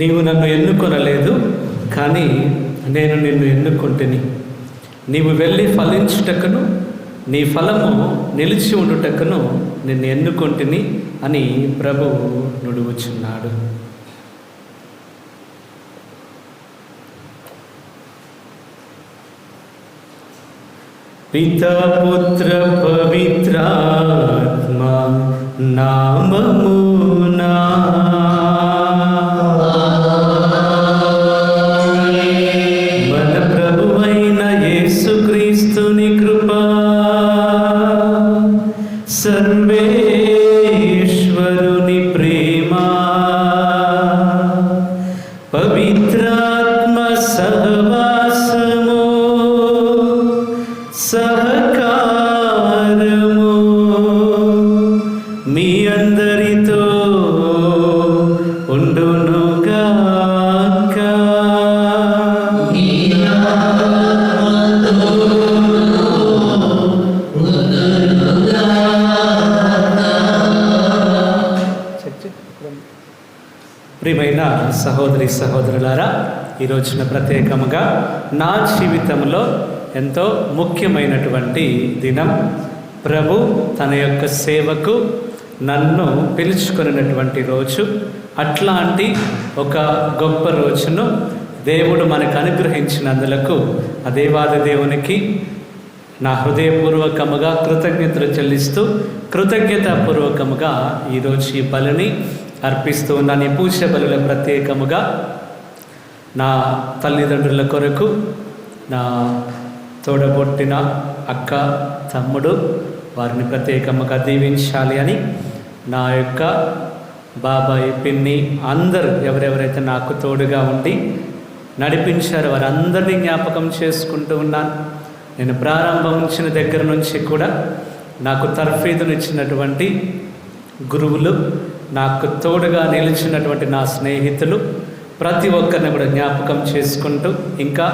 నీవు నన్ను ఎన్నుకొనలేదు, కానీ నేను నిన్ను ఎన్నుకుంటుని. నీవు వెళ్ళి ఫలించుటకును నీ ఫలము నిలిచి ఉండుటకును నిన్ను ఎన్నుకుంటుని అని ప్రభువు నుడువుచున్నాడు. పితా పుత్ర పవిత్రాత్మ నామమునా మన ప్రభువైన యేసుక్రీస్తుని కృపా, సర్వేశ్వరుని ప్రేమ, పవిత్రాత్మ సహవాసము, సహకారము మీ అందరితో ఉండునుగాక. ప్రియమైన సహోదరి సహోదరులారా, ఈ రోజున ప్రత్యేకముగా నా జీవితంలో ఎంతో ముఖ్యమైనటువంటి దినం. ప్రభు తన యొక్క సేవకు నన్ను పిలుచుకున్నటువంటి రోజు. అట్లాంటి ఒక గొప్ప రోజును దేవుడు మనకు అనుగ్రహించినందులకు ఆ దేవాది దేవునికి నా హృదయపూర్వకముగా కృతజ్ఞతలు చెల్లిస్తూ కృతజ్ఞతాపూర్వకముగా ఈరోజు ఈ బలిని అర్పిస్తూ ఉన్నాను. ఈ పూజ బలుల ప్రత్యేకముగా నా తల్లిదండ్రుల కొరకు, నా తోడబొట్టిన అక్క తమ్ముడు వారిని ప్రత్యేకముగా దీవించాలి అని, నా యొక్క బాబాయ్ పిన్ని అందరూ ఎవరెవరైతే నాకు తోడుగా ఉండి నడిపించారో వారందరినీ జ్ఞాపకం చేసుకుంటూ ఉన్నాను. నేను ప్రారంభించిన దగ్గర నుంచి కూడా నాకు తర్ఫీదునిచ్చినటువంటి గురువులు, నాకు తోడుగా నిలిచినటువంటి నా స్నేహితులు ప్రతి ఒక్కరిని కూడా జ్ఞాపకం చేసుకుంటూ, ఇంకా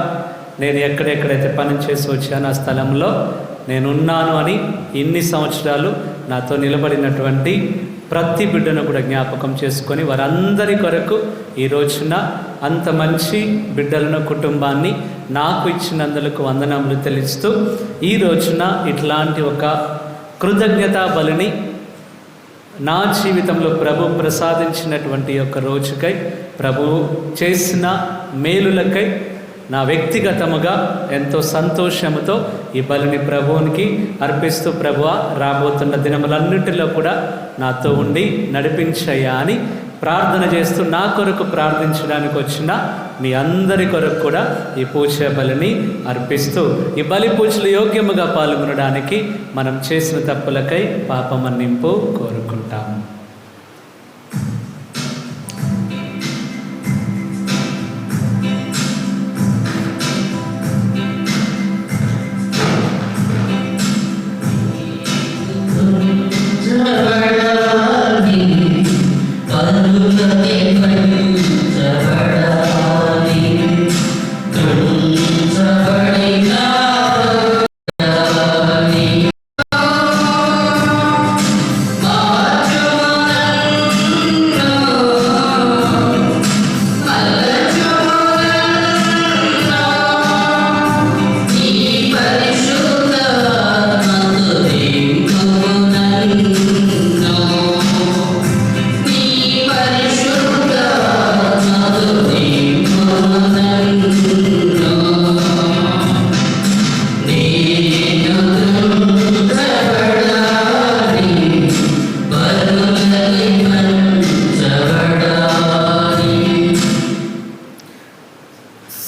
నేను ఎక్కడెక్కడైతే పని చేసి వచ్చాను ఆ స్థలంలో నేనున్నాను అని ఇన్ని సంవత్సరాలు నాతో నిలబడినటువంటి ప్రతి బిడ్డను కూడా జ్ఞాపకం చేసుకొని వారందరి కొరకు ఈ రోజున అంత మంచి బిడ్డలను, కుటుంబాన్ని నాకు ఇచ్చినందులకు వందనములు తెలుస్తూ, ఈ రోజున ఇట్లాంటి ఒక కృతజ్ఞతా బలిని నా జీవితంలో ప్రభు ప్రసాదించినటువంటి యొక్క రోజుకై, ప్రభువు చేసిన మేలులకై నా వ్యక్తిగతముగా ఎంతో సంతోషముతో ఈ బలిని ప్రభువునికి అర్పిస్తూ, ప్రభువా రాబోతున్న దినములన్నింటిలో కూడా నాతో ఉండి నడిపించయ్యా అని ప్రార్థన చేస్తూ, నా కొరకు ప్రార్థించడానికి వచ్చిన మీ అందరి కొరకు కూడా ఈ పూజ బలిని అర్పిస్తూ, ఈ బలి పూజలు యోగ్యముగా పాల్గొనడానికి మనం చేసిన తప్పులకై పాపమన్నింపు కోరుకుంటాము.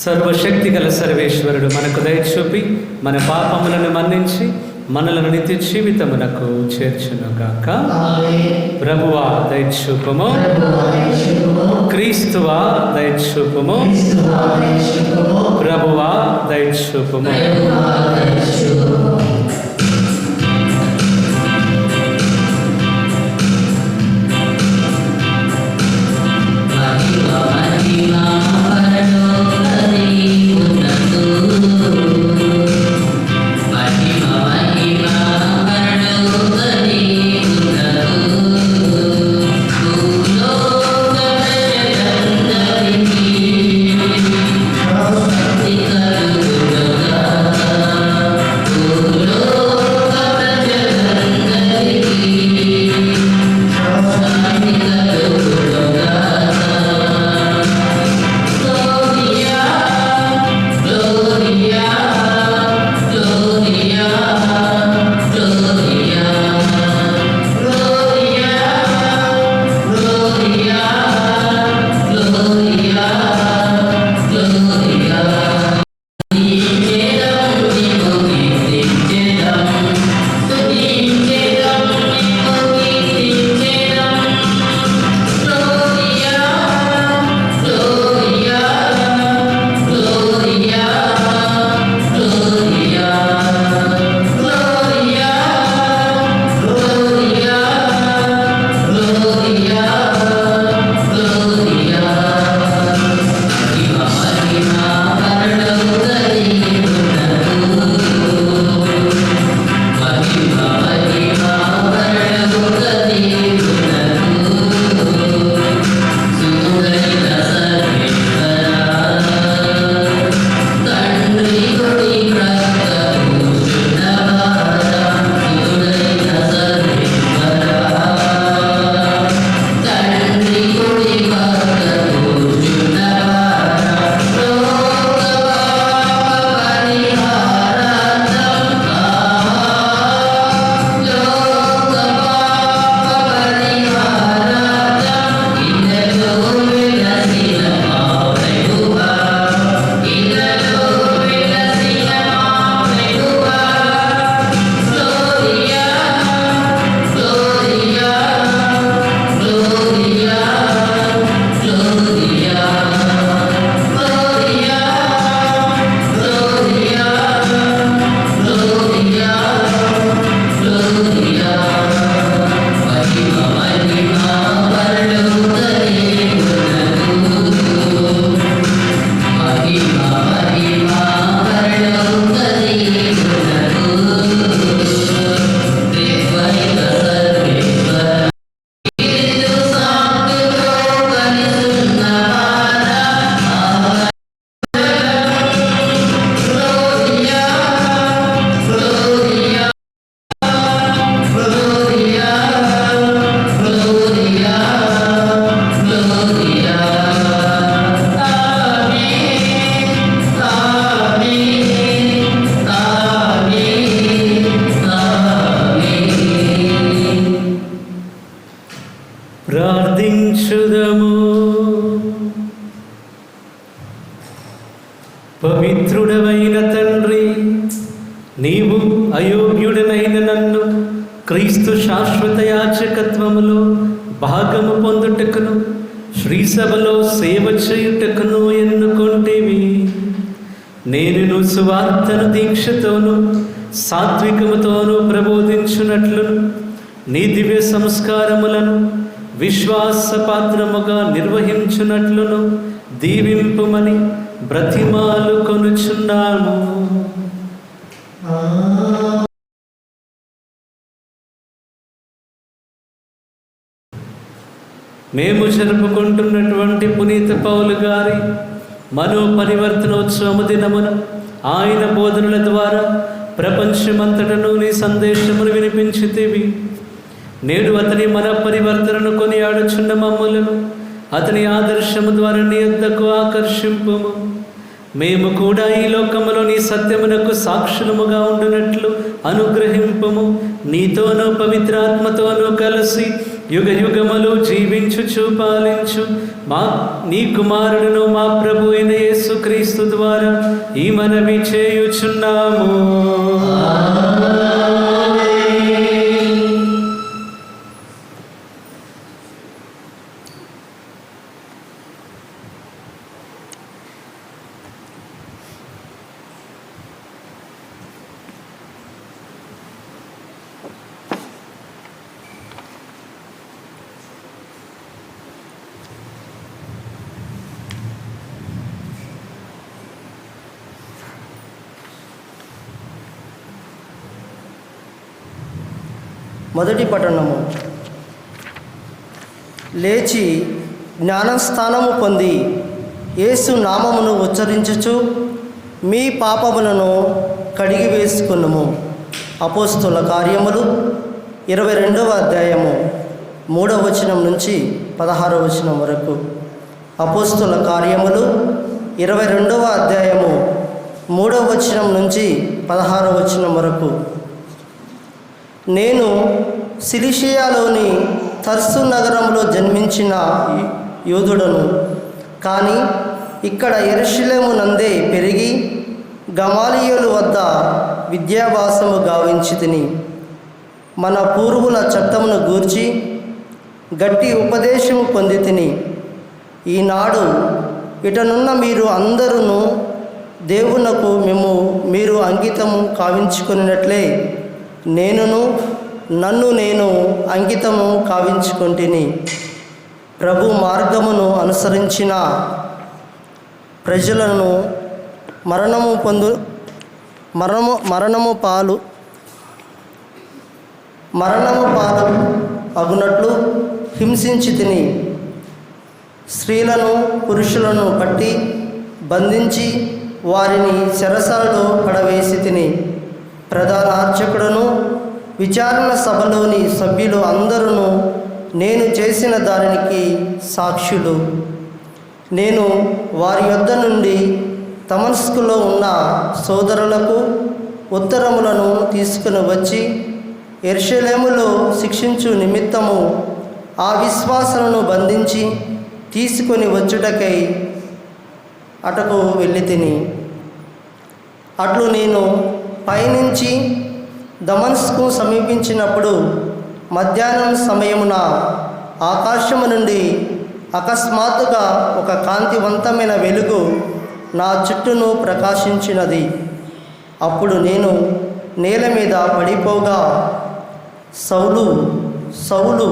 సర్వశక్తి గల సర్వేశ్వరుడు మనకు దయ చూపి మన పాపములను మన్నించి మనలను నిత్య జీవితమునకు చేర్చునుగాక. ప్రభువా దయచూపుము, క్రీస్తువా దయచూపుము, ప్రభువా దయచూపుము. పవిత్రుడవైన తండ్రి, నీవు అయోగ్యుడనైన నన్ను క్రీస్తు శాశ్వత యాజకత్వములో భాగము పొందుటకును శ్రీసభలో సేవ చేయుటకును ఎన్నుకొంటివి. నేను సువార్తను దీక్షతోనూ సాత్వికముతోనూ ప్రబోధించునట్లు నీ దివ్య సంస్కారములను విశ్వాసపాత్రముగా నిర్వహించునట్లును దీవింపుమని బ్రతిమాలు కొనుచున్నాము. మేము జరుపుకుంటున్నటువంటి పునీత పౌలు గారి మనోపరివర్తనోత్సవము దినమున ఆయన బోధనల ద్వారా ప్రపంచమంతటను నీ సందేశమును వినిపించితివి. నేడు అతని మన పరివర్తనను కొనియాడుచున్న మమ్ములను అతని ఆదర్శము ద్వారా నీ యొద్దకు ఆకర్షింపుము. మేము కూడా ఈ లోకములో నీ సత్యమునకు సాక్షులముగా ఉండునట్లు అనుగ్రహింపుము. నీతోనూ పవిత్రాత్మతోనూ కలిసి యుగ యుగములు జీవించుచు పాలించు నీ కుమారుడును మా ప్రభు అయిన యేసుక్రీస్తు ద్వారా ఈ మనవి చేయుచున్నాము. మొదటి పట్టణము. లేచి జ్ఞానస్థానము పొంది యేసు నామమును ఉచ్చరించుచు మీ పాపములను కడిగి వేసుకున్నాము. అపోస్తుల కార్యములు 22వ అధ్యాయము 3వ వచనం నుంచి 16వ వచనం వరకు. అపోస్తుల కార్యములు 22వ అధ్యాయము 3వ వచనం నుంచి 16వ వచనం వరకు. నేను సిలిషియాలోని తర్సు నగరంలో జన్మించిన యూదుడను, కానీ ఇక్కడ యెరూషలేము నందే పెరిగి గమాలియేలు వద్ద విద్యాభ్యాసము గావించి తిని మన పూర్వుల చట్టమును గూర్చి గట్టి ఉపదేశము పొంది తిని ఈనాడు ఇటనున్న మీరు అందరూ దేవునకు మీరు అంకితము కావించుకున్నట్లే నన్ను నేను అంకితము కావించుకొంటిని. ప్రభు మార్గమును అనుసరించిన ప్రజలను మరణము పాలు అగునట్లు హింసించి తిని స్త్రీలను పురుషులను పట్టి బంధించి వారిని చెరసాలలో పడవేసి తిని ప్రధాన అర్చకుడును విచారణ సభలోని సభ్యులు అందరూ నేను చేసిన దానికి సాక్షులు. నేను వారి యొద్ద నుండి దమస్కులో ఉన్న సోదరులకు ఉత్తరములను తీసుకుని వచ్చి యెరూషలేములో శిక్షించు నిమిత్తము ఆ విశ్వాసులను బంధించి తీసుకొని వచ్చుటకై అటకు వెళ్ళి తిని. అట్లు నేను పైనుంచి దమస్కు సమీపించినప్పుడు మధ్యాహ్నం సమయమున ఆకాశము నుండి అకస్మాత్తుగా ఒక కాంతివంతమైన వెలుగు నా చుట్టూను ప్రకాశించినది. అప్పుడు నేను నేల మీద పడిపోగా, సౌలు సౌలు,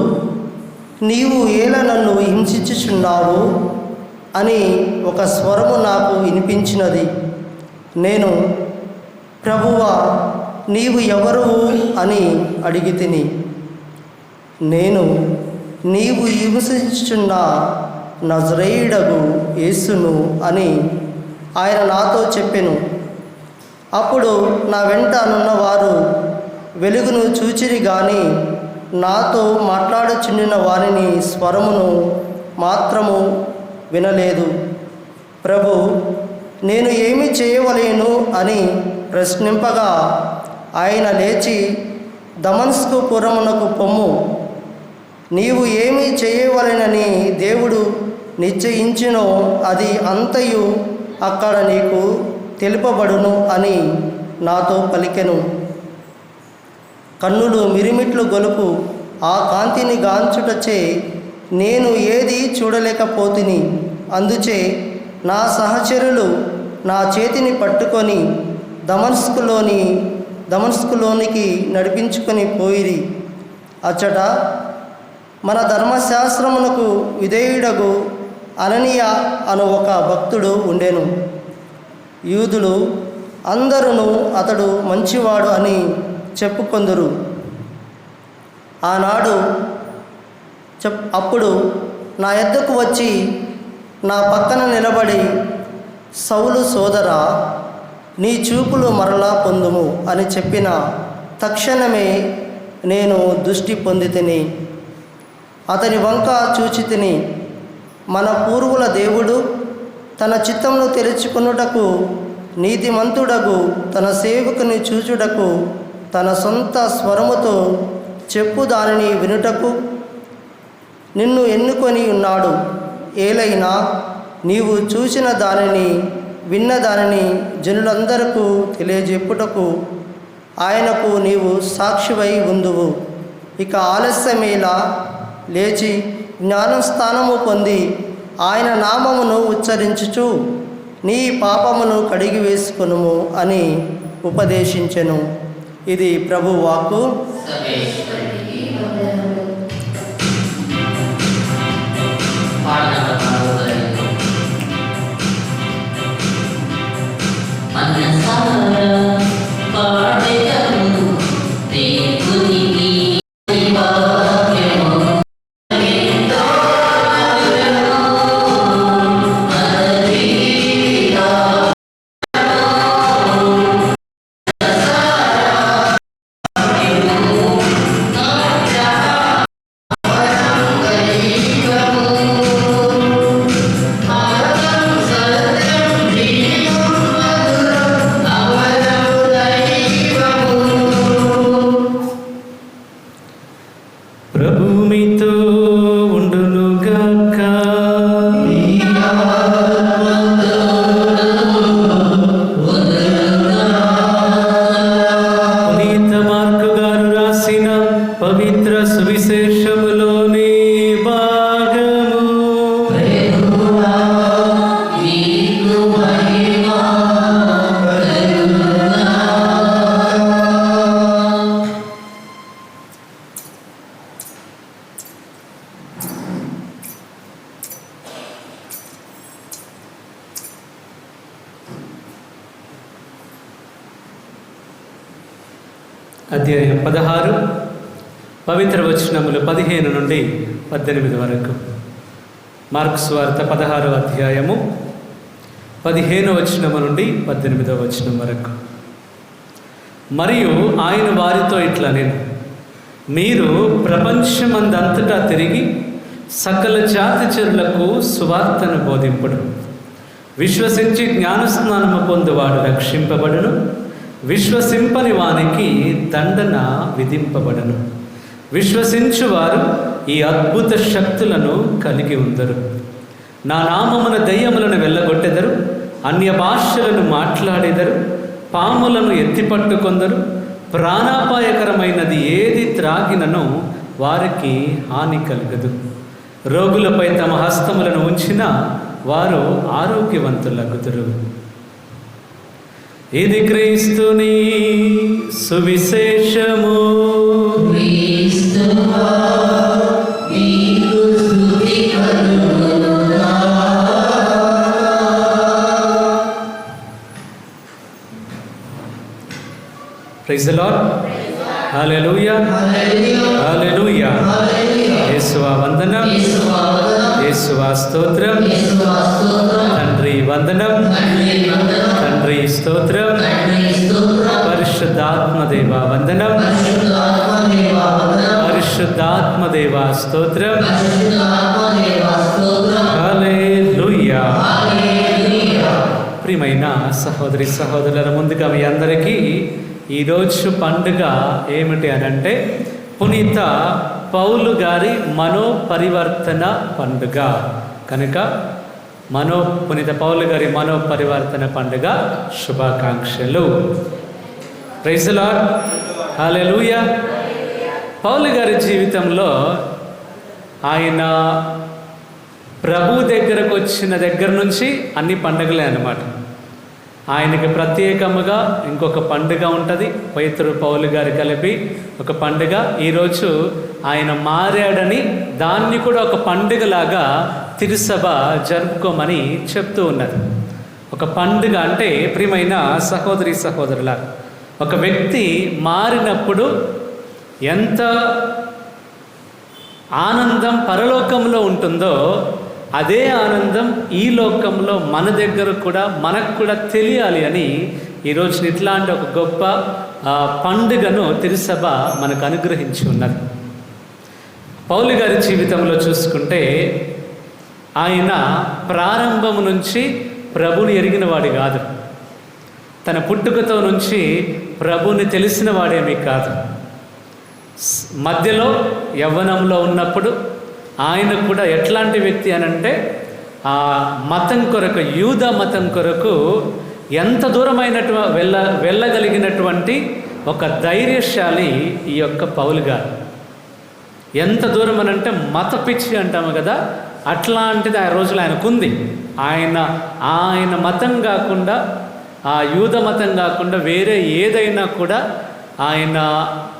నీవు ఏలా నన్ను హింసించుచున్నావు అని ఒక స్వరము నాకు వినిపించినది. నేను, ప్రభువా, నీవు ఎవరు అని అడిగి తిని, నేను నీవు హింసించుచున్న నజరేయుడగు యేసును అని ఆయన నాతో చెప్పెను. అప్పుడు నా వెంట నున్నవారు వెలుగును చూచిరి గాని నాతో మాట్లాడుచుండిన వారిని స్వరమును మాత్రము వినలేదు. ప్రభు, నేను ఏమి చేయవలేను అని ప్రశ్నింపగా ఆయన లేచి దమస్కు పురమునకు పొమ్ము, నీవు ఏమి చేయవలెనని దేవుడు నిశ్చయించినో అది అంతయు అక్కడ నీకు తెలుపబడును అని నాతో పలికెను. కన్నులు మిరిమిట్లు గొలుపు ఆ కాంతిని గాంచుటచే నేను ఏది చూడలేకపోతిని. అందుచే నా సహచరులు నా చేతిని పట్టుకొని దమస్కులోనికి నడిపించుకొని పోయిరి. అచ్చట మన ధర్మశాస్త్రమునకు విధేయుడగు అననీయ అను ఒక భక్తుడు ఉండెను. యూదులు అందరూ అతడు మంచివాడు అని చెప్పుకొందురు. అప్పుడు నా యొద్దకు వచ్చి నా పక్కన నిలబడి, సౌలు సోదరా, నీ చూపులు మరలా పొందుము అని చెప్పిన తక్షణమే నేను దృష్టి పొందితిని. అతని వంక చూచితిని. మన పూర్వుల దేవుడు తన చిత్తమును తెరుచుకొనుటకు, నీతిమంతుడగు తన సేవకుని చూచుటకు, తన సొంత స్వరముతో చెప్పు దానిని వినుటకు నిన్ను ఎన్నుకొని ఉన్నాడు. ఏలైనా నీవు చూసిన దానిని, విన్న దానిని జనులందరకు తెలియజెప్పుటకు ఆయనకు నీవు సాక్షివై ఉందువు. ఇక ఆలస్యమేలా, లేచి జ్ఞానస్థానము పొంది ఆయన నామమును ఉచ్చరించుచు నీ పాపమును కడిగి వేసుకొనుము అని ఉపదేశించెను. ఇది ప్రభు వాక్కు. అధ్యాయం 16, పవిత్ర వచనములు 15 నుండి 18 వరకు. మార్కు సువార్త 16వ అధ్యాయము 15వ వచనము నుండి 18వ వచనం వరకు. మరియు ఆయన వారితో ఇట్లా నేను, మీరు ప్రపంచమందంతటా తిరిగి సకల జాతిచరులకు సువార్తను బోధింపుడు. విశ్వసించి జ్ఞానస్నానము పొందువాడు రక్షింపబడును, విశ్వసింపని వానికి దండన విధింపబడను. విశ్వసించువారు ఈ అద్భుత శక్తులను కలిగి ఉందరు. నా నామమున దయ్యములను వెళ్ళగొట్టెదరు, అన్య భాషలను మాట్లాడేదరు, పాములను ఎత్తిపట్టుకొందరు, ప్రాణాపాయకరమైనది ఏది త్రాగినను వారికి హాని కలగదు. రోగులపై తమ హస్తములను ఉంచిన వారు ఆరోగ్యవంతులగుదురు. ఇది క్రీస్తుని సువిశేషము. Praise the Lord. Hallelujah, hallelujah. యేసువా వందనం, యేసువా స్తోత్రం. తండ్రి వందనం, తండ్రి స్తోత్రం. పరిశుద్ధాత్మదేవ వందనం, పరిశుద్ధాత్మదేవ స్తోత్రం. హల్లెలూయా. ప్రియమైన సహోదరి సహోదరుల, ముందుగా మీ అందరికీ ఈరోజు పండుగ ఏమిటి అనంటే పునీత పౌలు గారి మనోపరివర్తన పండుగ. కనుక పునీత పౌలు గారి మనోపరివర్తన పండుగ శుభాకాంక్షలు. ప్రైజ్ ది లార్డ్, హల్లెలూయా. పౌలు గారి జీవితంలో ఆయన ప్రభు దగ్గరకు వచ్చిన దగ్గర నుంచి అన్ని పండుగలే అన్నమాట. ఆయనకి ప్రత్యేకముగా ఇంకొక పండుగ ఉంటుంది, పేతురు పౌలు గారు కలిపి ఒక పండుగ. ఈరోజు ఆయన మారాడని దాన్ని కూడా ఒక పండుగలాగా తిరుసభ జరుపుకోమని చెప్తూ ఉన్నది. ఒక పండుగ అంటే ప్రియమైన సహోదరి సహోదరుల, ఒక వ్యక్తి మారినప్పుడు ఎంత ఆనందం పరలోకంలో ఉంటుందో అదే ఆనందం ఈ లోకంలో మన దగ్గర కూడా మనకు కూడా తెలియాలి అని ఈరోజు ఇట్లాంటి ఒక గొప్ప పండుగను తిరుసభ మనకు అనుగ్రహించి ఉన్నది. పౌలు గారి జీవితంలో చూసుకుంటే ఆయన ప్రారంభం నుంచి ప్రభుని ఎరిగిన వాడు కాదు. తన పుట్టుకతో నుంచి ప్రభుని తెలిసిన వాడేమీ కాదు. మధ్యలో యవ్వనంలో ఉన్నప్పుడు ఆయన కూడా ఎట్లాంటి వ్యక్తి అనంటే ఆ మతం కొరకు, యూద మతం కొరకు ఎంత దూరమైనటు వెళ్ళగలిగినటువంటి ఒక ధైర్యశాలి ఈ యొక్క పౌలు గారు. ఎంత దూరం అనంటే మత పిచ్చి అంటాము కదా, అట్లాంటిది ఆ రోజులు ఆయనకుంది. ఆయన మతం కాకుండా, ఆ యూద మతం కాకుండా వేరే ఏదైనా కూడా ఆయన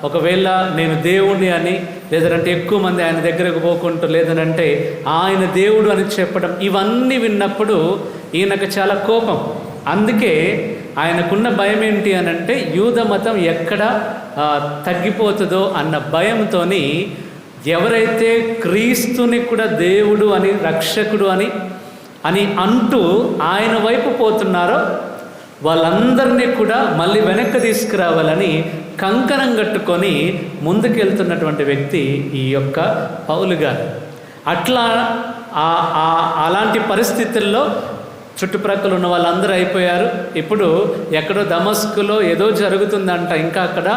ఒకవేళ నేను దేవుణ్ణి అని, లేదంటే ఎక్కువ మంది ఆయన దగ్గరకు పోకుంటూ, లేదనంటే ఆయన దేవుడు అని చెప్పడం, ఇవన్నీ విన్నప్పుడు ఈయనకు చాలా కోపం. అందుకే ఆయనకున్న భయం ఏంటి అనంటే యూద మతం ఎక్కడ తగ్గిపోతుందో అన్న భయంతో ఎవరైతే క్రీస్తుని కూడా దేవుడు అని, రక్షకుడు అని అంటూ ఆయన వైపు పోతున్నారో వాళ్ళందరినీ కూడా మళ్ళీ వెనక్కి తీసుకురావాలని కంకణం కట్టుకొని ముందుకెళ్తున్నటువంటి వ్యక్తి ఈ యొక్క పౌలు గారు. అలాంటి పరిస్థితుల్లో చుట్టుప్రక్కల ఉన్న వాళ్ళందరూ అయిపోయారు. ఇప్పుడు ఎక్కడో దమస్కులో ఏదో జరుగుతుందంట, ఇంకా అక్కడ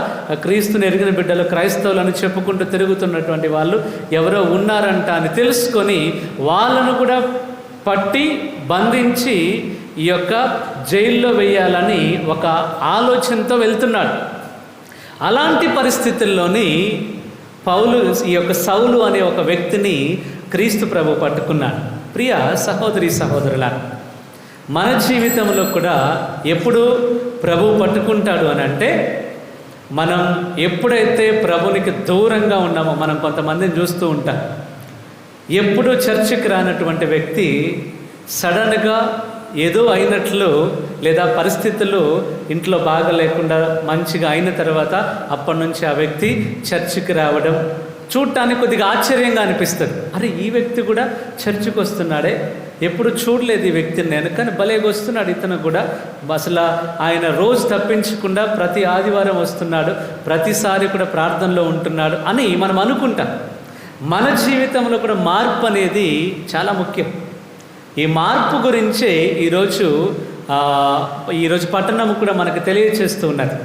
క్రీస్తుని ఎరిగిన బిడ్డలు, క్రైస్తవులు అని చెప్పుకుంటూ తిరుగుతున్నటువంటి వాళ్ళు ఎవరో ఉన్నారంట అని తెలుసుకొని వాళ్ళను కూడా పట్టి బంధించి ఈ యొక్క జైల్లో వేయాలని ఒక ఆలోచనతో వెళ్తున్నాడు. అలాంటి పరిస్థితుల్లోని ఈ యొక్క సౌలు అనే ఒక వ్యక్తిని క్రీస్తు ప్రభు పట్టుకున్నాడు. ప్రియ సహోదరి సహోదరుల, మన జీవితంలో కూడా ఎప్పుడు ప్రభు పట్టుకుంటాడు అని అంటే మనం ఎప్పుడైతే ప్రభునికి దూరంగా ఉన్నామో. మనం కొంతమందిని చూస్తూ ఉంటాం, ఎప్పుడు చర్చికి రానటువంటి వ్యక్తి సడన్గా ఏదో అయినట్లు, లేదా పరిస్థితులు ఇంట్లో బాగా లేకుండా మంచిగా అయిన తర్వాత అప్పటి నుంచి ఆ వ్యక్తి చర్చికి రావడం చూడటానికి కొద్దిగా ఆశ్చర్యంగా అనిపిస్తుంది. అరే, ఈ వ్యక్తి కూడా చర్చికి వస్తున్నాడే, ఎప్పుడు చూడలేదు ఈ వ్యక్తిని నేను, కానీ భలేగా వస్తున్నాడు ఇతను కూడా. అసలు ఆయన రోజు తప్పించకుండా ప్రతి ఆదివారం వస్తున్నాడు, ప్రతిసారి కూడా ప్రార్థనలో ఉంటున్నాడు అని మనం అనుకుంటాం. మన జీవితంలో కూడా మార్పు అనేది చాలా ముఖ్యం. ఈ మార్పు గురించే ఈరోజు పట్టణం కూడా మనకు తెలియచేస్తూ ఉన్నది.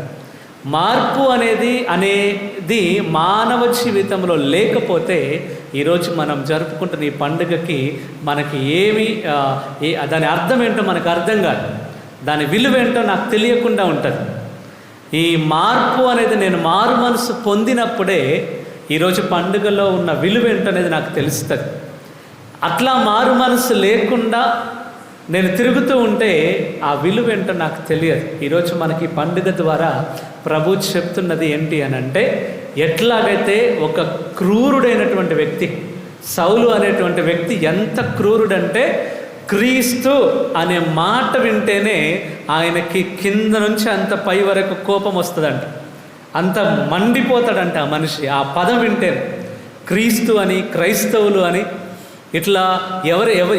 మార్పు అనేది మానవ జీవితంలో లేకపోతే ఈరోజు మనం జరుపుకుంటున్న ఈ పండుగకి మనకి దాని అర్థం ఏంటో మనకు అర్థం కాదు, దాని విలువ ఏంటో నాకు తెలియకుండా ఉంటుంది. ఈ మార్పు అనేది నేను మారు మనసు పొందినప్పుడే ఈరోజు పండుగలో ఉన్న విలువ ఏంటో అనేది నాకు తెలుస్తుంది. అట్లా మారు మనసు లేకుండా నేను తిరుగుతూ ఉంటే ఆ విలువ ఏంటో నాకు తెలియదు. ఈరోజు మనకి పండుగ ద్వారా ప్రభు చెప్తున్నది ఏంటి అని అంటే, ఎట్లాగైతే ఒక క్రూరుడైనటువంటి వ్యక్తి సౌలు అనేటువంటి వ్యక్తి ఎంత క్రూరుడంటే క్రీస్తు అనే మాట వింటేనే ఆయనకి కింద నుంచి అంత పై వరకు కోపం వస్తుందంట, అంత మండిపోతాడంట ఆ మనిషి. ఆ పదం వింటేనే క్రీస్తు అని, క్రైస్తవులు అని ఇట్లా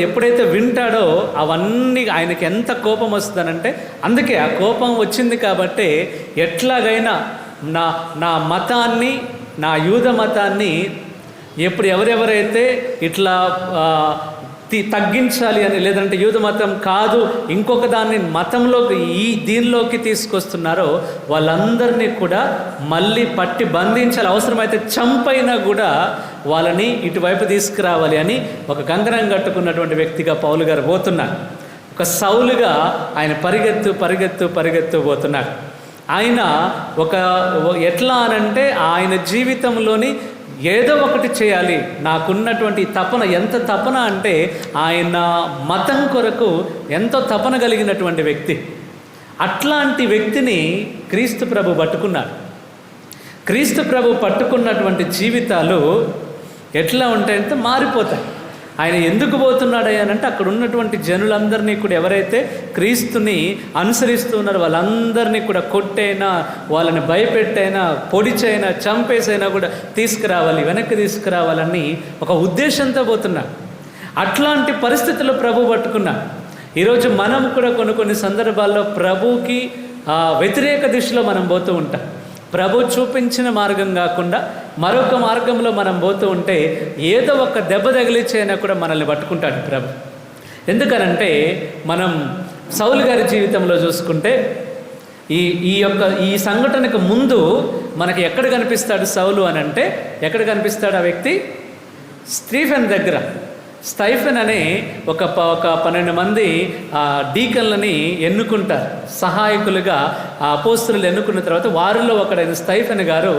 ఎప్పుడైతే వింటాడో అవన్నీ ఆయనకి ఎంత కోపం వస్తుందనంటే, అందుకే ఆ కోపం వచ్చింది కాబట్టి ఎట్లాగైనా నా మతాన్ని, నా యూద మతాన్ని ఎవరెవరైతే ఇట్లా తగ్గించాలి అని, లేదంటే యూద మతం కాదు ఇంకొక దాన్ని మతంలోకి దీనిలోకి తీసుకొస్తున్నారో వాళ్ళందరినీ కూడా మళ్ళీ పట్టి బంధించాలి, అవసరమైతే చంపైనా కూడా వాళ్ళని ఇటువైపు తీసుకురావాలి అని ఒక కంకణం కట్టుకున్నటువంటి వ్యక్తిగా పౌలు గారు పోతున్నారు. ఒక సౌలుగా ఆయన పరిగెత్తు పోతున్నారు. ఆయన ఎట్లా అనంటే ఆయన జీవితంలోని ఏదో ఒకటి చేయాలి, నాకున్నటువంటి తపన, ఎంత తపన అంటే ఆయన మతం కొరకు ఎంతో తపన కలిగినటువంటి వ్యక్తి. అట్లాంటి వ్యక్తిని క్రీస్తు ప్రభు పట్టుకున్నాడు. క్రీస్తు ప్రభు పట్టుకున్నటువంటి జీవితాలు ఎట్లా ఉంటాయంటే మారిపోతాయి. ఆయన ఎందుకు పోతున్నాడయ్యానంటే అక్కడ ఉన్నటువంటి జనులందరినీ కూడా ఎవరైతే క్రీస్తుని అనుసరిస్తూ ఉన్నారో వాళ్ళందరినీ కూడా కొట్టైనా, వాళ్ళని భయపెట్టైనా, పొడిచైనా, చంపేసైనా కూడా వెనక్కి తీసుకురావాలని ఒక ఉద్దేశంతో పోతున్నారు. అట్లాంటి పరిస్థితుల్లో ప్రభు పట్టుకున్నా. ఈరోజు మనం కూడా కొన్ని సందర్భాల్లో ప్రభుకి వ్యతిరేక దిశలో మనం పోతూ ఉంటాం. ప్రభు చూపించిన మార్గం కాకుండా మరొక మార్గంలో మనం పోతూ ఉంటే ఏదో ఒక దెబ్బ తగిలిచ్చైనా కూడా మనల్ని పట్టుకుంటాడు ప్రభు. ఎందుకనంటే మనం సౌలు గారి జీవితంలో చూసుకుంటే ఈ సంఘటనకు ముందు మనకి ఎక్కడ కనిపిస్తాడు సౌలు అని అంటే, ఎక్కడ కనిపిస్తాడు ఆ వ్యక్తి? స్టీఫెన్ దగ్గర. స్టైఫెన్ అనే ఒక 12 మంది డీకన్లని ఎన్నుకుంటారు, సహాయకులుగా అపోస్తలులు ఎన్నుకున్న తర్వాత వారిలో ఒకడైన స్టైఫెన్ గారు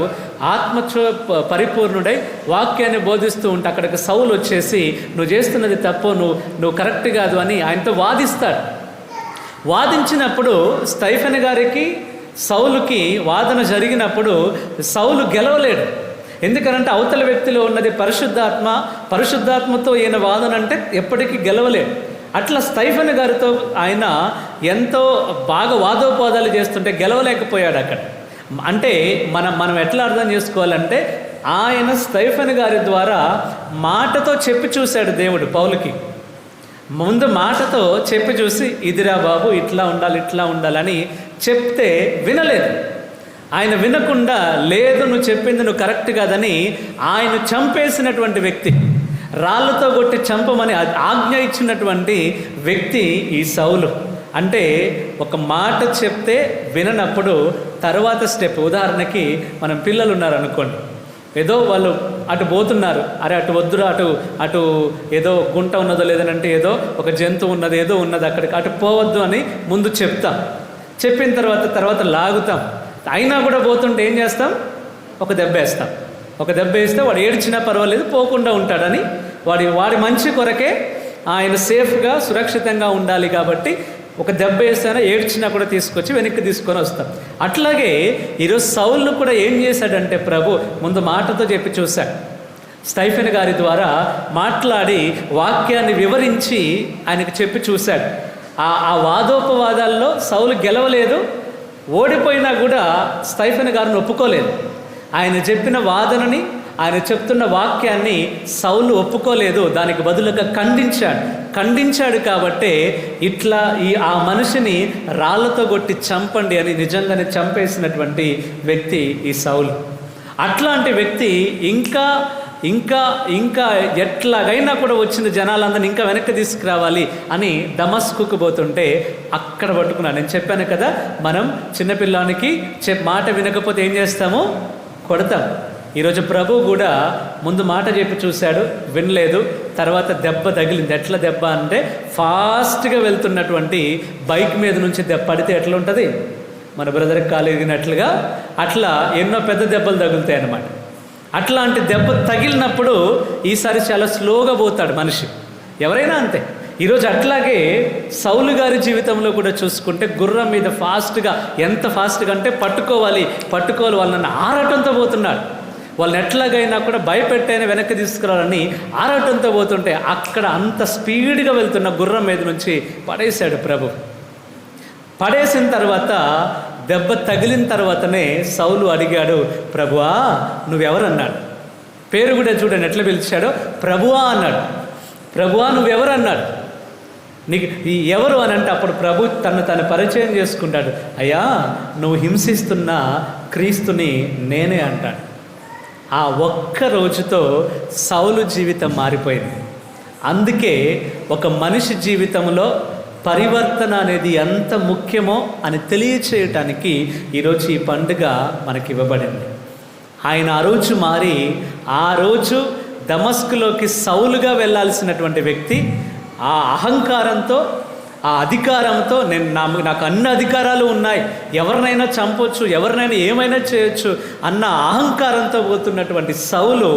పరిపూర్ణుడై వాక్యాన్ని బోధిస్తూ ఉంటే అక్కడికి సౌలు వచ్చేసి నువ్వు చేస్తున్నది తప్పు, నువ్వు కరెక్ట్ కాదు అని ఆయనతో వాదిస్తాడు. వాదించినప్పుడు స్టైఫెన్ గారికి సౌలుకి వాదన జరిగినప్పుడు సౌలు గెలవలేడు. ఎందుకనంటే అవతల వ్యక్తిలో ఉన్నది పరిశుద్ధాత్మతో ఈయన వాదన అంటే ఎప్పటికీ గెలవలేడు. అట్లా స్టైఫెన్ గారితో ఆయన ఎంతో బాగా వాదోపాదాలు చేస్తుంటే గెలవలేకపోయాడు అక్కడ. అంటే మనం ఎట్లా అర్థం చేసుకోవాలంటే ఆయన స్టైఫెన్ గారి ద్వారా మాటతో చెప్పి చూశాడు దేవుడు పౌలుకి. ముందు మాటతో చెప్పి చూసి ఇదిరా బాబు ఇట్లా ఉండాలని చెప్తే వినలేదు. ఆయన వినకుండా లేదు నువ్వు చెప్పింది నువ్వు కరెక్ట్ కాదని ఆయన చంపేసినటువంటి వ్యక్తి, రాళ్ళతో కొట్టి చంపమని ఆజ్ఞ ఇచ్చినటువంటి వ్యక్తి ఈ సౌలు. అంటే ఒక మాట చెప్తే విననప్పుడు తర్వాత స్టెప్, ఉదాహరణకి మనం పిల్లలు ఉన్నారనుకోండి, ఏదో వాళ్ళు అటు పోతున్నారు, అరే అటు వద్దురా, అటు ఏదో గుంట ఉన్నదో లేదనంటే ఏదో ఒక జంతువు ఉన్నది ఏదో ఉన్నది అక్కడికి అటు పోవద్దు అని ముందు చెప్తాం. చెప్పిన తర్వాత లాగుతాం. అయినా కూడా పోతుంటే ఏం చేస్తాం? ఒక దెబ్బ వేస్తాం. ఒక దెబ్బ వేస్తే వాడు ఏడ్చినా పర్వాలేదు పోకుండా ఉంటాడని వాడి మంచి కొరకే ఆయన సేఫ్గా సురక్షితంగా ఉండాలి కాబట్టి ఒక దెబ్బ వేస్తేనే ఏడ్చినా కూడా తీసుకొచ్చి వెనక్కి తీసుకొని వస్తాం. అట్లాగే ఈరోజు సౌలు కూడా ఏం చేశాడంటే ప్రభు ముందు మాటతో చెప్పి చూశాడు. స్టైఫెన్ గారి ద్వారా మాట్లాడి వాక్యాన్ని వివరించి ఆయనకు చెప్పి చూశాడు. ఆ వాదోపవాదాల్లో సౌలు గెలవలేదు, ఓడిపోయినా కూడా స్టైఫెన్ గారిని ఒప్పుకోలేదు. ఆయన చెప్పిన వాదనని, ఆయన చెప్తున్న వాక్యాన్ని సౌలు ఒప్పుకోలేదు, దానికి బదులుగా ఖండించాడు. కాబట్టే ఇట్లా ఆ మనిషిని రాళ్లతో కొట్టి చంపండి అని నిజంగానే చంపేసినటువంటి వ్యక్తి ఈ సౌలు. అట్లాంటి వ్యక్తి ఇంకా ఎట్లాగైనా కూడా వచ్చిన జనాలందరినీ ఇంకా వెనక్కి తీసుకురావాలి అని దమస్కుకు పోతుంటే అక్కడ పట్టుకున్నాను. నేను చెప్పాను కదా, మనం చిన్నపిల్లానికి మాట వినకపోతే ఏం చేస్తాము? కొడతాం. ఈరోజు ప్రభు కూడా ముందు మాట చెప్పి చూశాడు, వినలేదు, తర్వాత దెబ్బ తగిలింది. ఎట్లా దెబ్బ అంటే ఫాస్ట్గా వెళ్తున్నటువంటి బైక్ మీద నుంచి పడితే ఎట్లా ఉంటుంది, మన బ్రదర్కి కాలిగినట్లుగా అట్లా ఎన్నో పెద్ద దెబ్బలు తగులుతాయి అన్నమాట. అట్లాంటి దెబ్బ తగిలినప్పుడు ఈసారి చాలా స్లోగా పోతాడు మనిషి, ఎవరైనా అంతే. ఈరోజు అట్లాగే సౌలు గారి జీవితంలో కూడా చూసుకుంటే గుర్రం మీద ఎంత ఫాస్ట్గా అంటే పట్టుకోవాలి వాళ్ళని ఆరాటంతో పోతున్నాడు. వాళ్ళని ఎట్లాగైనా కూడా భయపెట్టైనా వెనక్కి తీసుకురావాలని ఆరాటంతో పోతుంటే అక్కడ అంత స్పీడ్గా వెళ్తున్న గుర్రం మీద నుంచి పడేశాడు ప్రభు. పడేసిన తర్వాత దెబ్బ తగిలిన తర్వాతనే సౌలు అడిగాడు, ప్రభువా నువ్వెవరన్నాడు. పేరు కూడా చూడండి ఎట్లా పిలిచాడో, ప్రభువా అన్నాడు. ప్రభువా నువ్వెవరన్నాడు. నీకు ఎవరు అని అంటే అప్పుడు ప్రభు తను పరిచయం చేసుకుంటాడు. అయ్యా నువ్వు హింసిస్తున్న క్రీస్తుని నేనే అంటాడు. ఆ ఒక్క రోజుతో సౌలు జీవితం మారిపోయింది. అందుకే ఒక మనిషి జీవితంలో పరివర్తన అనేది ఎంత ముఖ్యమో అని తెలియచేయటానికి ఈరోజు ఈ పండుగ మనకి ఇవ్వబడింది. ఆయన ఆ రోజు మారి ఆ రోజు దమస్కులోకి సౌలుగా వెళ్ళాల్సినటువంటి వ్యక్తి ఆ అహంకారంతో, ఆ అధికారంతో నాకు అన్ని అధికారాలు ఉన్నాయి, ఎవరినైనా చంపొచ్చు, ఎవరినైనా ఏమైనా చేయొచ్చు అన్న అహంకారంతో పోతున్నటువంటి సౌలు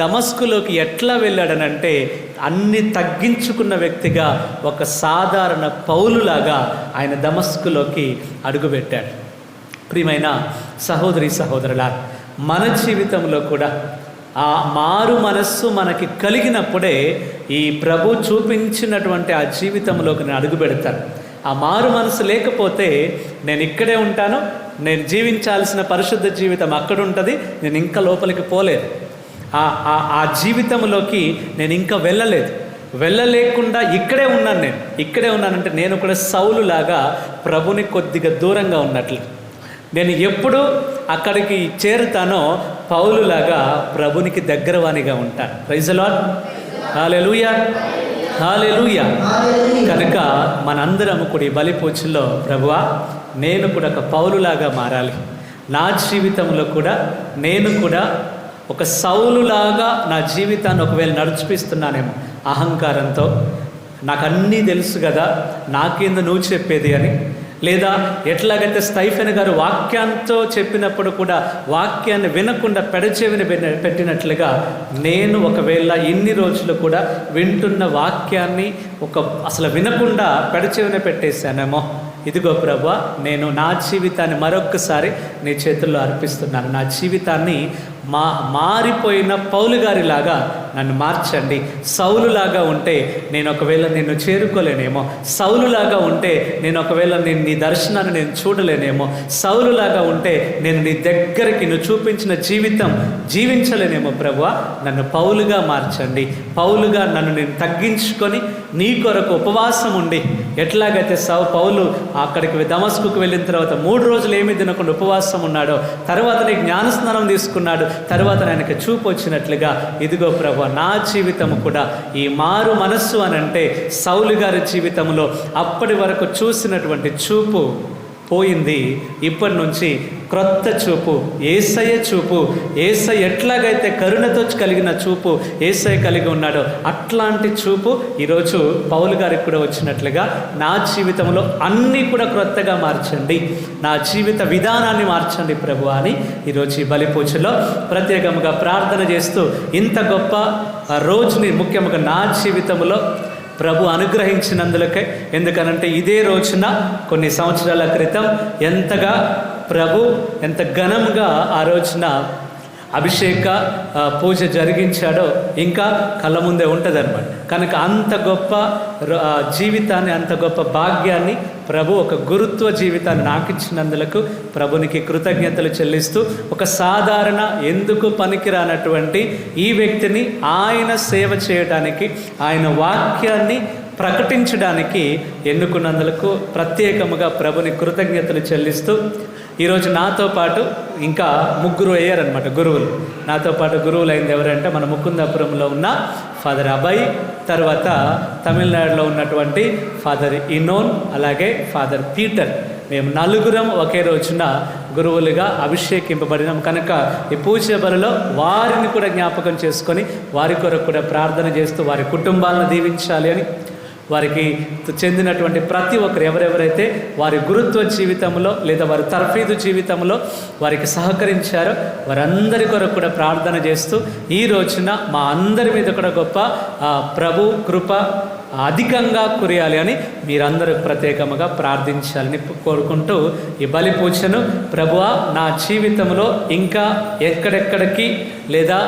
దమస్కులోకి ఎట్లా వెళ్ళాడనంటే అన్ని తగ్గించుకున్న వ్యక్తిగా ఒక సాధారణ పౌలులాగా ఆయన దమస్కులోకి అడుగుపెట్టాడు. ప్రియమైన సహోదరి సహోదరులారా, మన జీవితంలో కూడా ఆ మారు మనస్సు మనకి కలిగినప్పుడే ఈ ప్రభు చూపించినటువంటి ఆ జీవితంలోకి నేను అడుగు పెడతాను. ఆ మారు మనసు లేకపోతే నేను ఇక్కడే ఉంటాను, నేను జీవించాల్సిన పరిశుద్ధ జీవితం అక్కడ ఉంటుంది, నేను ఇంకా లోపలికి పోలేదు, ఆ జీవితంలోకి నేను ఇంకా వెళ్ళలేకుండా ఇక్కడే ఉన్నానంటే నేను కూడా సౌలులాగా ప్రభుని కొద్దిగా దూరంగా ఉన్నట్లు. నేను ఎప్పుడు అక్కడికి చేరుతానో పౌలులాగా ప్రభునికి దగ్గరవానిగా ఉంటాను. ప్రైజ్ ది లార్డ్, హల్లెలూయా, హల్లెలూయా. కనుక మనందరం కూడా ఈ బలిపూజలో ప్రభువా నేను కూడా ఒక పౌలులాగా మారాలి, నా జీవితంలో కూడా నేను కూడా ఒక సౌలులాగా నా జీవితాన్ని ఒకవేళ నడిపిస్తున్నానేమో అహంకారంతో, నాకు అన్నీ తెలుసు కదా, నాకేందో నువ్వు చెప్పేది అని, లేదా ఎట్లాగైతే స్టైఫెన్ గారు వాక్యంతో చెప్పినప్పుడు కూడా వాక్యాన్ని వినకుండా పెడచెవిని పెట్టినట్లుగా నేను ఒకవేళ ఇన్ని రోజులు కూడా వింటున్న వాక్యాన్ని అసలు వినకుండా పెడచెవిన పెట్టేశానేమో. ఇదిగో ప్రభువా, నేను నా జీవితాన్ని మరొక్కసారి నీ చేతుల్లో అర్పిస్తున్నాను. నా జీవితాన్ని మారిపోయిన పౌలు గారిలాగా నన్ను మార్చండి. సౌలులాగా ఉంటే నేను ఒకవేళ నిన్ను చేరుకోలేనేమో, సౌలులాగా ఉంటే నేను ఒకవేళ నీ దర్శనాన్ని నేను చూడలేనేమో, సౌలులాగా ఉంటే నేను నీ దగ్గరికి నువ్వు చూపించిన జీవితం జీవించలేనేమో. ప్రభువా నన్ను పౌలుగా మార్చండి. పౌలుగా నన్ను నేను తగ్గించుకొని నీ కొరకు ఉపవాసం ఉండి, ఎట్లాగైతే పౌలు అక్కడికి దమస్కుకు వెళ్ళిన తర్వాత 3 రోజులు ఏమీ తినకుండా ఉపవాసం ఉన్నాడో, తర్వాత నీ జ్ఞానస్నానం తీసుకున్నాడు, తర్వాత ఆయనకి చూపు వచ్చినట్లుగా ఇదిగో ప్రభు నా జీవితము కూడా ఈ మారు మనస్సు అనంటే సౌలు గారి జీవితంలో అప్పటి వరకు చూసినటువంటి చూపు పోయింది. ఇప్పటి నుంచి క్రొత్త చూపు, యేసయ్య చూపు, యేసయ్య ఎట్లాగైతే కరుణతో కలిగిన చూపు యేసయ్య కలిగి ఉన్నాడో అట్లాంటి చూపు ఈరోజు పౌలు గారికి కూడా వచ్చినట్లుగా నా జీవితంలో అన్నీ కూడా క్రొత్తగా మార్చండి, నా జీవిత విధానాన్ని మార్చండి ప్రభు అని ఈరోజు ఈ బలిపూజలో ప్రత్యేకంగా ప్రార్థన చేస్తూ ఇంత గొప్ప రోజుని ముఖ్యంగా నా జీవితంలో ప్రభు అనుగ్రహించినందులకే. ఎందుకనంటే ఇదే రోజున కొన్ని సంవత్సరాల క్రితం ఎంతగా ప్రభు ఎంత ఘనంగా ఆ రోజున అభిషేక పూజ జరిగించాడో ఇంకా కళ్ళ ముందే ఉంటుందన్నమాట. కనుక అంత గొప్ప జీవితాన్ని, అంత గొప్ప భాగ్యాన్ని ప్రభు ఒక గురుత్వ జీవితాన్ని నాకు ఇచ్చినందులకు ప్రభునికి కృతజ్ఞతలు చెల్లిస్తూ ఒక సాధారణ ఎందుకు పనికిరానటువంటి ఈ వ్యక్తిని ఆయన సేవ చేయడానికి, ఆయన వాక్యాన్ని ప్రకటించడానికి ఎన్నుకున్నందులకు ప్రత్యేకముగా ప్రభుని కృతజ్ఞతలు చెల్లిస్తూ ఈరోజు నాతో పాటు ఇంకా 3 అయ్యారనమాట గురువులు. నాతో పాటు గురువులు అయింది ఎవరంటే మన ముకుందాపురంలో ఉన్న ఫాదర్ అభయ్, తర్వాత తమిళనాడులో ఉన్నటువంటి ఫాదర్ ఇనోన్, అలాగే ఫాదర్ పీటర్. మేము 4 ఒకే రోజున గురువులుగా అభిషేకింపబడినాం. కనుక ఈ పూజ బలిలో వారిని కూడా జ్ఞాపకం చేసుకొని వారి కొరకు కూడా ప్రార్థన చేస్తూ వారి కుటుంబాలను దీవించాలి అని, వారికి చెందినటువంటి ప్రతి ఒక్కరు ఎవరెవరైతే వారి గురుత్వ జీవితంలో లేదా వారి తర్ఫీదు జీవితంలో వారికి సహకరించారో వారందరి కొరకు కూడా ప్రార్థన చేస్తూ ఈ రోజున మా అందరి మీద కూడా గొప్ప ప్రభు కృప అధికంగా కురియాలి అని మీరందరూ ప్రత్యేకంగా ప్రార్థించాలని కోరుకుంటూ ఈ బలి పూజను ప్రభువా నా జీవితంలో ఇంకా ఎక్కడెక్కడికి లేదా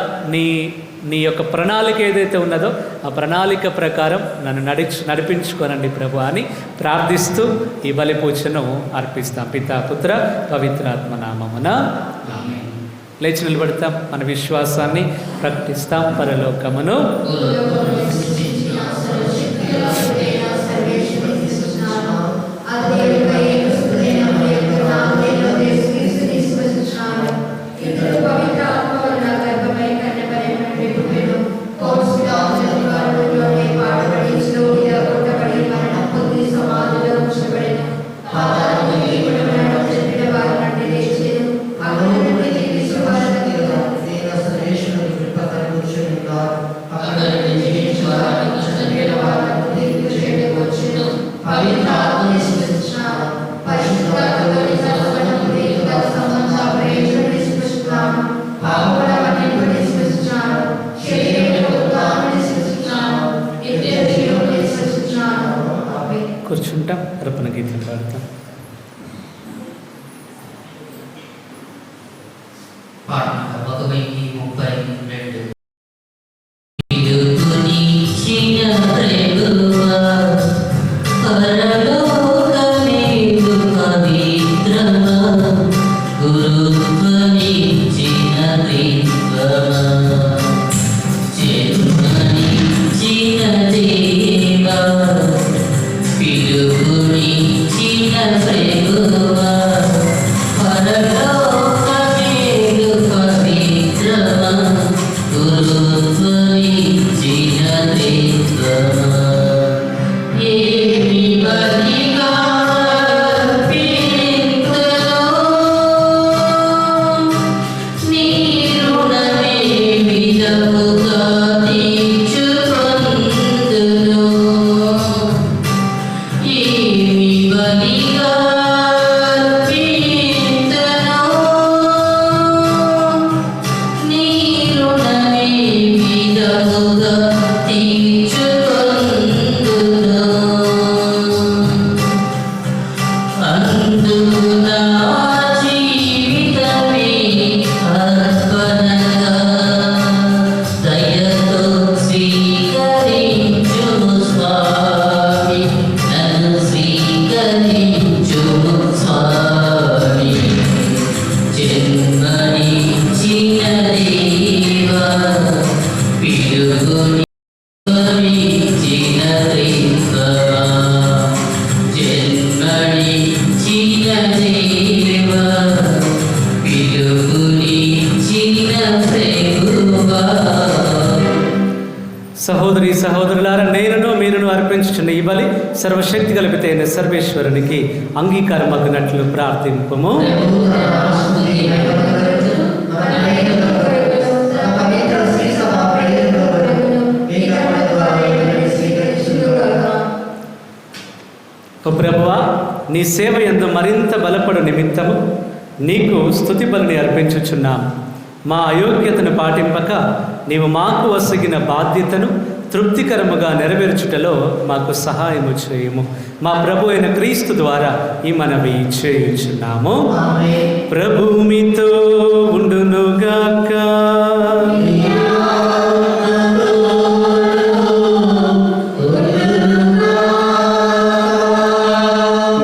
నీ యొక్క ప్రణాళిక ఏదైతే ఉన్నదో ఆ ప్రణాళిక ప్రకారం నన్ను నడిపించుకోనండి ప్రభు అని ప్రార్థిస్తూ ఈ బలి పూజను అర్పిస్తాం. పితా పుత్ర పవిత్రాత్మ నామమున ఆమేన్. లేచి నిలబడతాం, మన విశ్వాసాన్ని ప్రకటిస్తాం. పరలోకమును పవిత్ర జీవ పిలుపునిచ్చిన ప్రభువా. సహోదరి సహోదరులారా, నేనును మీరును అర్పించుచున్న ఈ బలి సర్వశక్తి కలిపితేన సర్వేశ్వరునికి అంగీకారం అగినట్లు ప్రార్థింపము. ఓ ప్రభువా, నీ సేవ యందు మరింత బలపడు నిమిత్తము నీకు స్తుతి బలిని అర్పించుచున్నాము. మా అయోగ్యతను పాటింపక నీవు మాకు వసగిన బాధ్యతను తృప్తికరముగా నెరవేర్చుటలో మాకు సహాయము చేయుము. మా ప్రభు అయిన క్రీస్తు ద్వారా ఈ మనవి చేయుచున్నాము. ప్రభు మీతో ఉండునుగాక.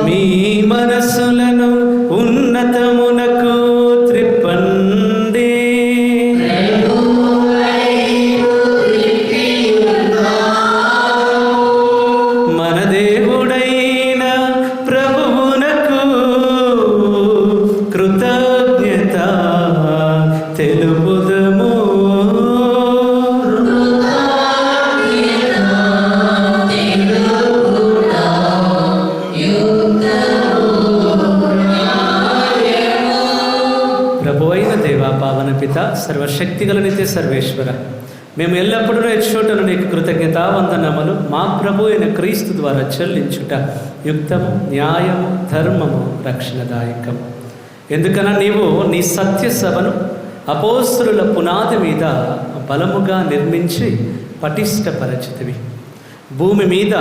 మీ మనసులను ఉన్నతమునకు త్రిప్పండి. మన దేవుడైన ప్రభువునకు కృతజ్ఞత తెలుపుదము. ప్రభు అయిన దేవా, పావన పిత, సర్వశక్తిగల నిత్య సర్వేశ్వర, మేము ఎల్లప్పుడూ ఎచ్చోటను నీకు కృతజ్ఞత వందనములు మా ప్రభు అయిన క్రీస్తు ద్వారా చెల్లించుట యుక్తము, న్యాయము, ధర్మము, రక్షణదాయకము. ఎందుకన్నా నీవు నీ సత్య సభను అపోస్తలుల పునాది మీద బలముగా నిర్మించి పటిష్టపరచితివి. భూమి మీద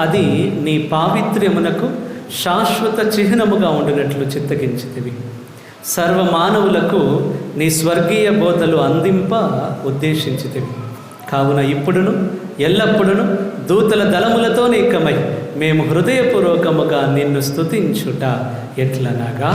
అది నీ పావిత్ర్యమునకు శాశ్వత చిహ్నముగా ఉండినట్లు చిత్తగించితివి. సర్వమానవులకు నీ స్వర్గీయ బోధలు అందింప ఉద్దేశించితివి. కావున ఇప్పుడును ఎల్లప్పుడును దూతల దళములతో నీకమై మేము హృదయపూర్వకముగా నిన్ను స్తుతించుట ఎట్లనగా,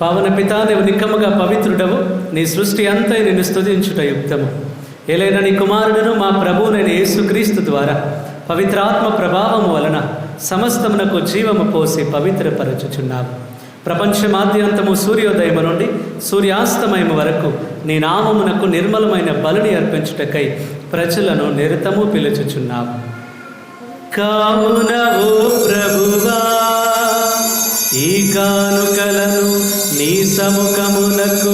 పావన పితా, నీవు నిక్కముగా పవిత్రుడవు. నీ సృష్టి అంతా నిన్ను స్తుతించుట యుక్తము. ఏలైనా నీ కుమారుడును మా ప్రభువునైన యేసుక్రీస్తు ద్వారా పవిత్రాత్మ ప్రభావము వలన సమస్తమునకు జీవము పోసి పవిత్రపరచుచున్నావు. ప్రపంచమాద్యంతము సూర్యోదయము నుండి సూర్యాస్తమయము వరకు నీ నామమునకు నిర్మలమైన బలిని అర్పించుటకై ప్రజలను నిరతము పిలుచుచున్నావు. కావున ఓ ప్రభువా, ఈ కానుకలను నీ సముఖమునకు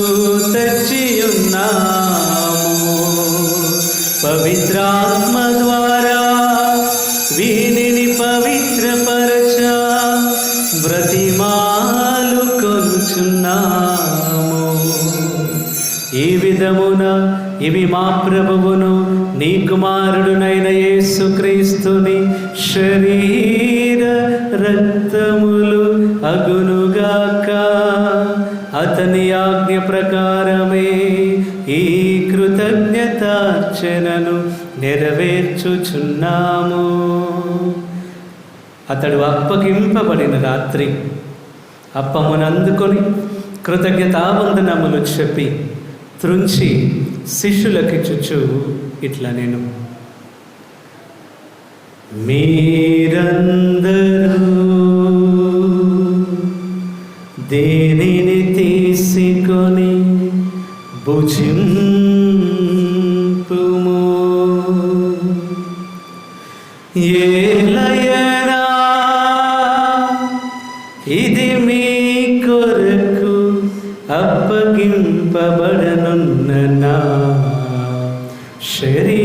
తెచ్చియున్నాము. పవిత్రాత్మ ద్వారా వీనిని పవిత్రపరచ బ్రతిమాలు కొనుచున్నాము. ఈ విధమున ఇవి మా ప్రభువును నీ కుమారుడునైన యేసుక్రీస్తుని శరీర రక్తములు అగునుగాక. అతని ఆజ్ఞ ప్రకారమే ఈ కృతజ్ఞతార్చనను నెరవేర్చుచున్నాము. అతడు అప్పగింపబడిన రాత్రి అప్పమునందుకొని కృతజ్ఞతావందనములు చెప్పి త్రుంచి శిష్యులకిచ్చుచు ఇట్లా నేను, మీరందరూ దేనిని తీసుకొని భుజింపుము. ఏలయనా ఇది మీ కొరకు అప్పగింపబడనున్న నా శరీరము.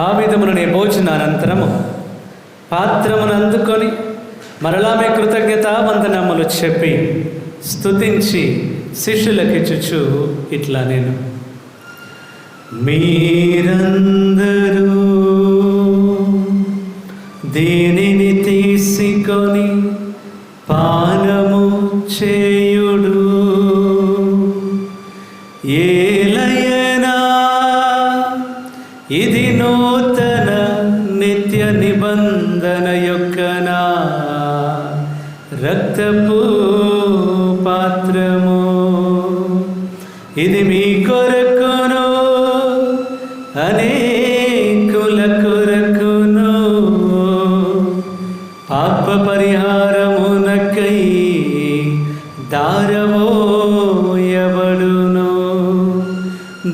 ఆ విధముననే భోజనానంతరము పాత్రమును అందుకొని మరలామే కృతజ్ఞతావందనములు చెప్పి స్తుతించి శిష్యులకిచ్చుచు ఇట్లా నేను, మీరందరూ దీనిని తీసుకొని పానము చేయుడు. ఏలయనా ఇది నూతన నిత్య నిబంధన యొక్క నా రక్తపు పాత్రము. ఇది మీ కొరకును అనేకుల కొరకును పాప పరిహారమునకై దారవోయబడును.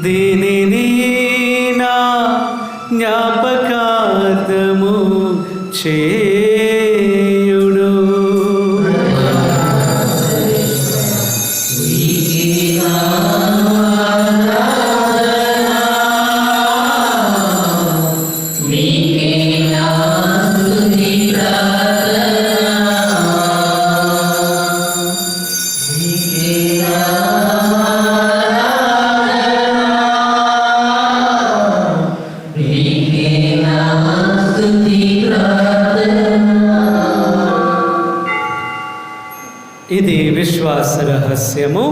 దీనిని నా జ్ఞాపకార్థము చేయుడు. ఇది విశ్వాస రహస్యము.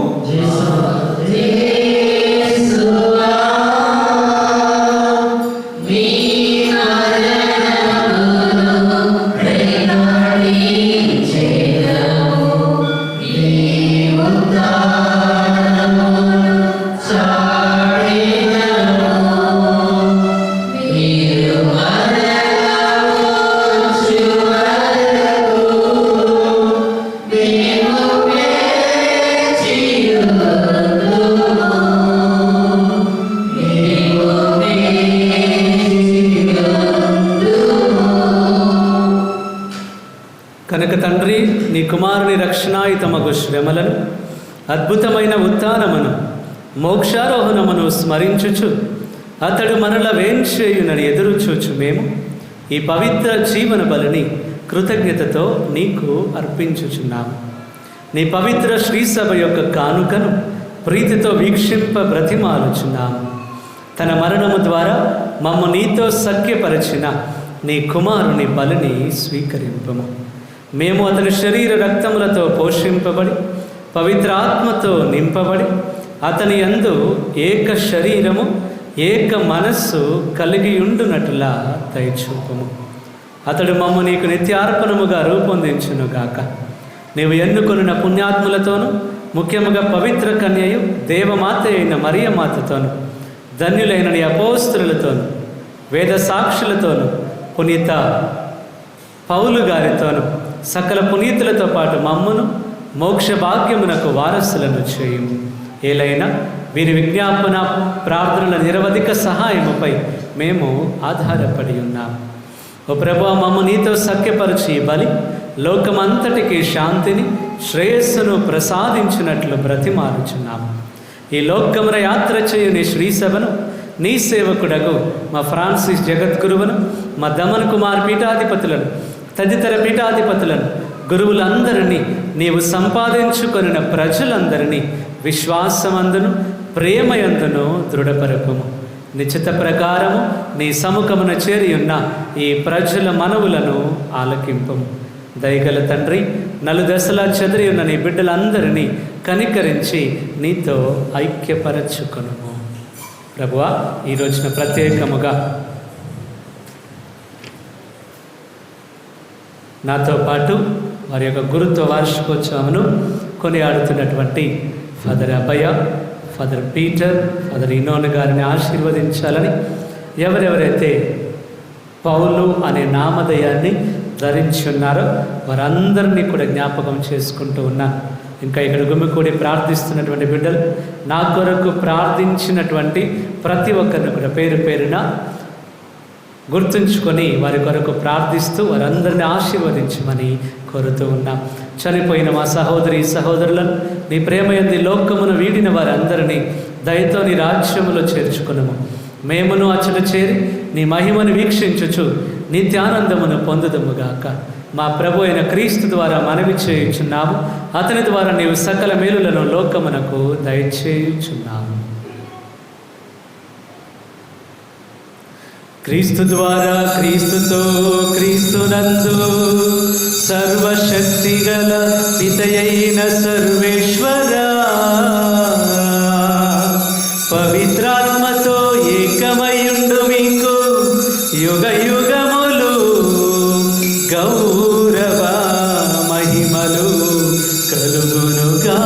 కనుక తండ్రి, నీ కుమారుని రక్షణాయుతమగు శ్రమలను, అద్భుతమైన ఉత్థానమును, మోక్షారోహణమును స్మరించుచు అతడు మనల వేంచేయునని ఎదురుచూచు మేము ఈ పవిత్ర జీవన బలిని కృతజ్ఞతతో నీకు అర్పించుచున్నాము. నీ పవిత్ర శ్రీసభ యొక్క కానుకను ప్రీతితో వీక్షింప బ్రతిమాలుచున్నాము. తన మరణము ద్వారా మమ్ము నీతో సఖ్యపరిచిన నీ కుమారుని బలిని స్వీకరింపము. మేము అతని శరీర రక్తములతో పోషింపబడి పవిత్ర ఆత్మతో నింపబడి అతని యందు ఏక శరీరము ఏక మనస్సు కలిగి ఉండునట్లా దయచూపము. అతడు మమ్ము నీకు నిత్యార్పణముగా రూపొందించునుగాక. నీవు ఎన్నుకొనిన పుణ్యాత్ములతోనూ ముఖ్యముగా పవిత్ర కన్యయు దేవమాత అయిన మరియమాతతోనూ ధన్యులైన నీ అపోస్తలులతోనూ వేద సాక్షులతోనూ పునీత పౌలు గారితోనూ సకల పునీతులతో పాటు మమ్మును మోక్ష భాగ్యమునకు వారసులను చేయుము. ఏలైనా వీరి విజ్ఞాపన ప్రార్థనల నిరవధిక సహాయముపై మేము ఆధారపడి ఉన్నాము. ఓ ప్రభువా, మమ్మ నీతో సఖ్యపరిచి ఈ బలి లోకమంతటికి శాంతిని శ్రేయస్సును ప్రసాదించినట్లు బ్రతిమాలుచున్నాము. ఈ లోకమున యాత్ర చేయు నీ శ్రీసభను, నీ సేవకుడగు మా ఫ్రాన్సిస్ జగద్గురువును, మా దమన్ కుమార్ పీఠాధిపతులను, తదితర పీఠాధిపతులను, గురువులందరినీ, నీవు సంపాదించుకొనిన ప్రజలందరినీ విశ్వాసమందును ప్రేమయందును దృఢపరపుము. నిశ్చిత ప్రకారము నీ సముఖమున చేరి ఉన్న ఈ ప్రజల మనవులను ఆలకింపము. దయగల తండ్రి, నలుదశలా చెదిరి ఉన్న నీ బిడ్డలందరినీ కనికరించి నీతో ఐక్యపరచుకొనుము. ప్రభువా, ఈ రోజున ప్రత్యేకముగా నాతో పాటు వారి యొక్క గురుత్వ వార్షికోత్సవమును కొనియాడుతున్నటువంటి ఫాదర్ అభయ, ఫాదర్ పీటర్, ఫాదర్ ఇనోన్ గారిని ఆశీర్వదించాలని, ఎవరెవరైతే పౌలు అనే నామధేయాన్ని ధరించి ఉన్నారో వారందరినీ కూడా జ్ఞాపకం చేసుకుంటూ ఉన్నాను. ఇంకా ఇక్కడ గుమికూడి ప్రార్థిస్తున్నటువంటి బిడ్డలు, నా కొరకు ప్రార్థించినటువంటి ప్రతి ఒక్కరిని కూడా పేరు పేరున గుర్తుంచుకొని వారి కొరకు ప్రార్థిస్తూ వారందరినీ ఆశీర్వదించమని కోరుతూ ఉన్నాం. చనిపోయిన మా సహోదరి సహోదరులను నీ ప్రేమయంది లోకమును వీడిన వారందరినీ దయతో నీ రాజ్యములో చేర్చుకునము. మేమును అచ్చట చేరి నీ మహిమను వీక్షించుచు నిత్యానందమును పొందుదముగాక. మా ప్రభు అయిన క్రీస్తు ద్వారా మనవి చేయుచున్నాము. అతని ద్వారా నీవు సకల మేలులను లోకమునకు దయచేయుచున్నాము. క్రీస్తు ద్వారా, క్రీస్తుతో, క్రీస్తునందు సర్వశక్తి గల పితయైన సర్వేశ్వర పవిత్రాత్మతో ఏకమయుండు మీకు యుగ యుగములు గౌరవ మహిమలు కలుగునుగాక.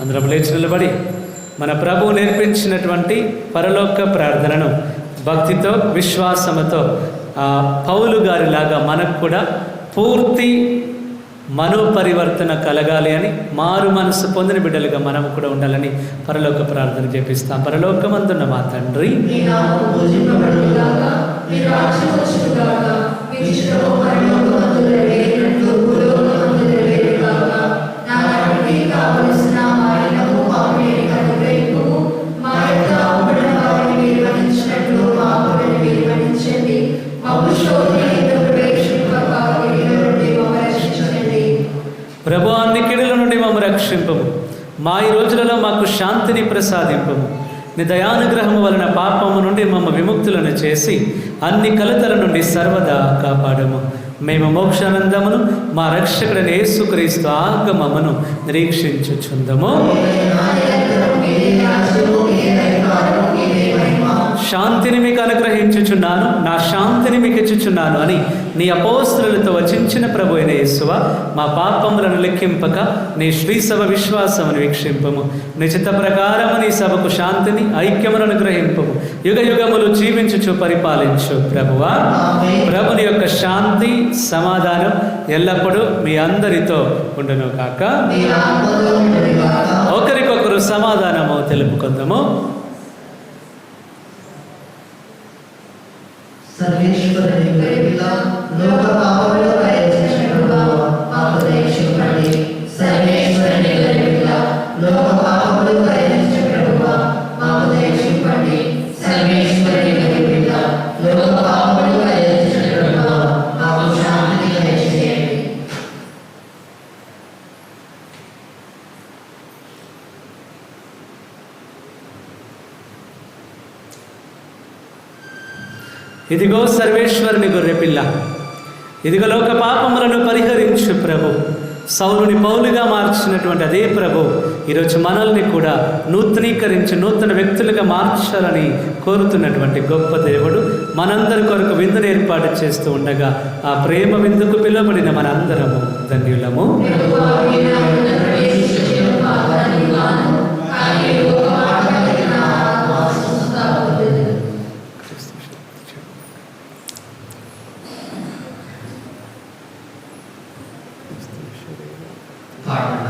అందరం లేచి నిలబడి మన ప్రభువు నేర్పించినటువంటి పరలోక ప్రార్థనను భక్తితో, విశ్వాసముతో పౌలు గారిలాగా మనకు కూడా పూర్తి మనోపరివర్తన కలగాలి అని, మారు మనసు పొందిన బిడ్డలుగా మనం కూడా ఉండాలని పరలోక ప్రార్థన చేపిస్తాం. పరలోకమందున్న మా తండ్రి, ప్రభు అన్ని కీడుల నుండి మమ్మల్ని రక్షింపము. మా ఈ రోజులలో మాకు శాంతిని ప్రసాదింపము. నీ దయానుగ్రహము వలన పాపము నుండి మమ్మ విముక్తులను చేసి అన్ని కలతల నుండి సర్వదా కాపాడము. మేము మోక్షానందమును మా రక్షకుడైన యేసుక్రీస్తు ఆగమమును నిరీక్షించుచుందము. శాంతిని మీకు అనుగ్రహించుచున్నాను, నా శాంతిని మీకు ఇచ్చుచున్నాను అని నీ అపోస్తలులతో వచించిన ప్రభు అయిన యేసువా, మా పాపములను లెక్కింపక నీ శ్రీసభ విశ్వాసమును వీక్షింపము. నిశ్చిత ప్రకారము నీ సభకు శాంతిని, ఐక్యమును అనుగ్రహింపము. యుగ యుగములు జీవించుచు పరిపాలించు ప్రభువా. ప్రభుని యొక్క శాంతి, సమాధానం ఎల్లప్పుడూ మీ అందరితో ఉండును కాక. ఒకరికొకరు సమాధానము తెలుపుకుందాము. సర్వేశ్వరుని ప్రేమిల లోక పాపములు పరిహరించుటకు మాకు దయచూపండి. సర్వేశ్వరుని ప్రేమిల లోక పాపములు పరిహరించుటకు మాకు దయచూపండి. సర్వేశ్వరుని ప్రేమిల లోక పాపములు పరిహరించుటకు మాకు శాంతిని దయచేయండి. ఇదిగో సర్వేశ్వరుని గొర్రెపిల్ల, ఇదిగో లోక పాపములను పరిహరించు ప్రభు. సౌలుని పౌలుగా మార్చినటువంటి అదే ప్రభు ఈరోజు మనల్ని కూడా నూతనీకరించి నూతన వ్యక్తులుగా మార్చాలని కోరుతున్నటువంటి గొప్ప దేవుడు మనందరి కొరకు విందును ఏర్పాటు చేస్తూ ఉండగా ఆ ప్రేమ విందుకు పిలువబడిన మనందరము ధన్యులము. పాట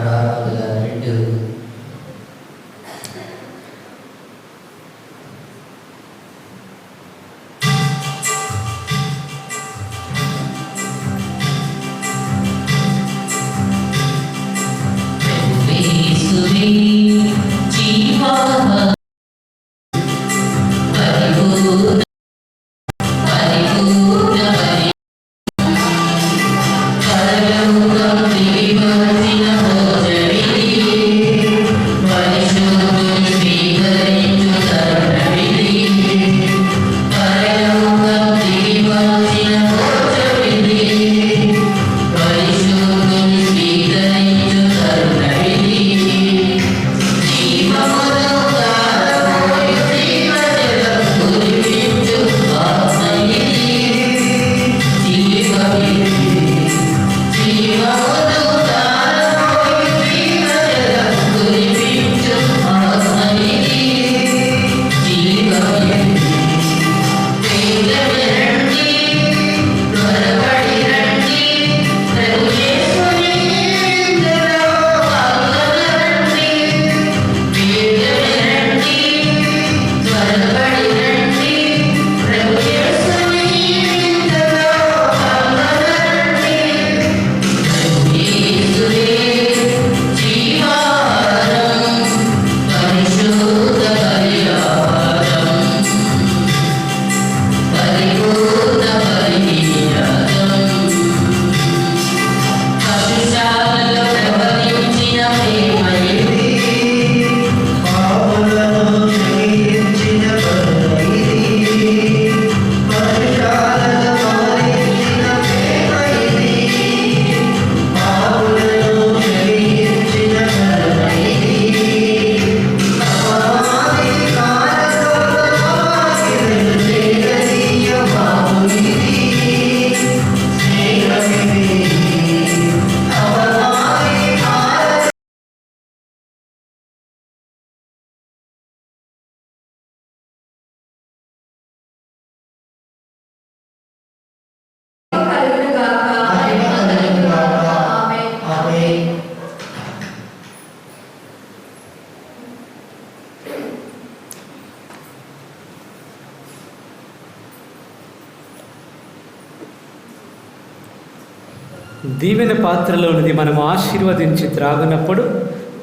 దీవెన పాత్రలోనిది మనము ఆశీర్వదించి త్రాగునప్పుడు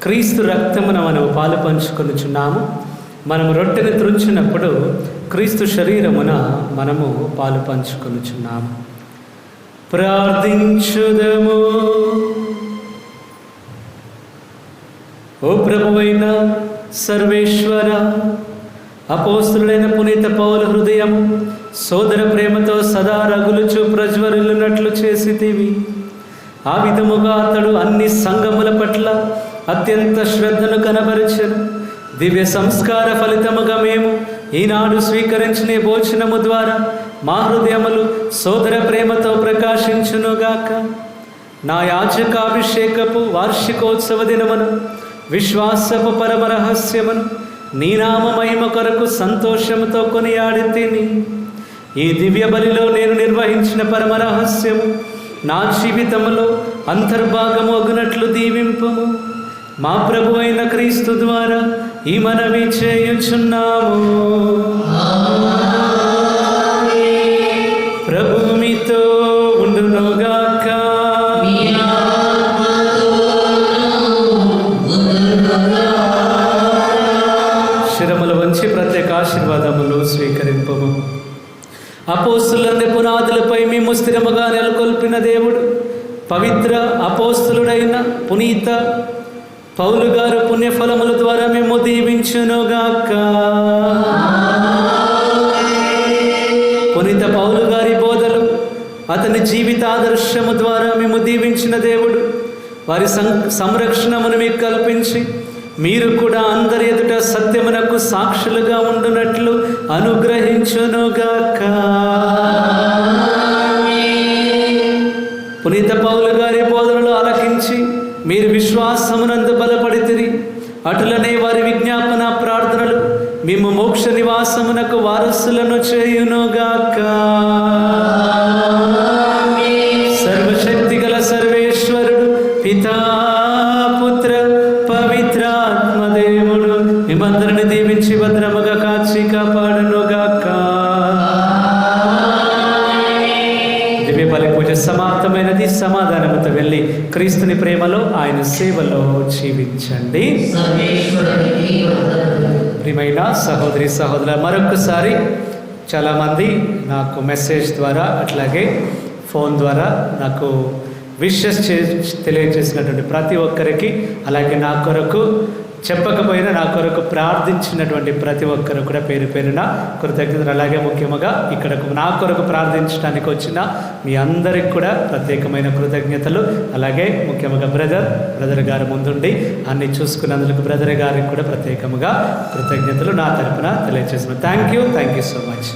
క్రీస్తు రక్తమున మనము పాలు పంచుకొనుచున్నాము. మనము రొట్టెను త్రుంచినప్పుడు క్రీస్తు శరీరమున మనము పాలు పంచుకొనుచున్నాము. ప్రార్థించుదము. ఓ ప్రభువైన సర్వేశ్వర, అపోస్తులైన పునీత పౌలు హృదయం సోదర ప్రేమతో సదా రగులుచు ప్రజ్వరిల్లునట్లు చేసితివి. ఆ విధముగా అతడు అన్ని సంఘముల పట్ల అత్యంత శ్రద్ధను కనబరిచెను. దివ్య సంస్కార ఫలితముగా మేము ఈనాడు స్వీకరించిన భోజనము ద్వారా మా హృదయములు సోదర ప్రేమతో ప్రకాశించునుగాక. నా యాజకాభిషేకపు వార్షికోత్సవ దినమును విశ్వాసపు పరమ రహస్యమును నీ నామ మహిమ కొరకు సంతోషముతో కొనియాడి తిని ఈ దివ్య బలిలో నేను నిర్వహించిన పరమ రహస్యము నా జీవితంలో అంతర్భాగము అగునట్లు దీవింపుము. మా ప్రభు అయిన క్రీస్తు ద్వారా ఈ మనవి చేయుచున్నాము. ప్రభు మీతో ఉండునుగాక. శిరములు వంచి ప్రత్యేక ఆశీర్వాదములు స్వీకరింపము. అపోస్తులందరి పునాదులపై మేము స్థిరముగా నెలకొల్పిన దేవుడు పవిత్ర అపోస్తులుడైన పునీత పౌలు గారు పుణ్యఫలముల ద్వారా మేము దీవించునుగాక. పునీత పౌలు గారి బోధలు అతని జీవిత ఆదర్శము ద్వారా మేము దీవించిన దేవుడు వారి సంరక్షణమును మీకు కల్పించి మీరు కూడా అందరి ఎదుట సత్యమునకు సాక్షులుగా ఉండునట్లు అనుగ్రహించునుగాక. పునీత పౌలు గారి బోధనలు ఆలకించి మీరు విశ్వాసమునందు బలపడితిరి. అటులనే వారి విజ్ఞాపన ప్రార్థనలు మేము మోక్ష నివాసమునకు వారసులను చేయునుగాక. సర్వశక్తి గల సర్వేశ్వరుడు పితా పుత్ర పవిత్రాత్మదేవుడు మిమ్మందరిని దీవించి భద్రముగా కాచి కాపాడునుగాక. దివ్య బలి పూజ సమాప్తమైనది. సమాధానముతో వెళ్ళి క్రీస్తుని ప్రేమలో ఆయన సేవలో జీవించండి. సర్వేశ్వరునికి వందనములు. ప్రియమైన సహోదరి సహోదరుల, మరొకసారి చాలామంది నాకు మెసేజ్ ద్వారా అట్లాగే ఫోన్ ద్వారా నాకు విషెస్ తెలియజేసినటువంటి ప్రతి ఒక్కరికి, అలాగే నా కొరకు చెప్పకపోయినా నా కొరకు ప్రార్థించినటువంటి ప్రతి ఒక్కరు కూడా పేరు పేరున కృతజ్ఞతలు. అలాగే ముఖ్యంగా ఇక్కడ నా కొరకు ప్రార్థించడానికి వచ్చిన మీ అందరికి కూడా ప్రత్యేకమైన కృతజ్ఞతలు. అలాగే ముఖ్యంగా బ్రదర్ గారు ముందుండి అన్ని చూసుకున్నందుకు బ్రదర్ గారికి కూడా ప్రత్యేకంగా కృతజ్ఞతలు నా తరపున తెలియజేస్తున్నాను. Thank you so much.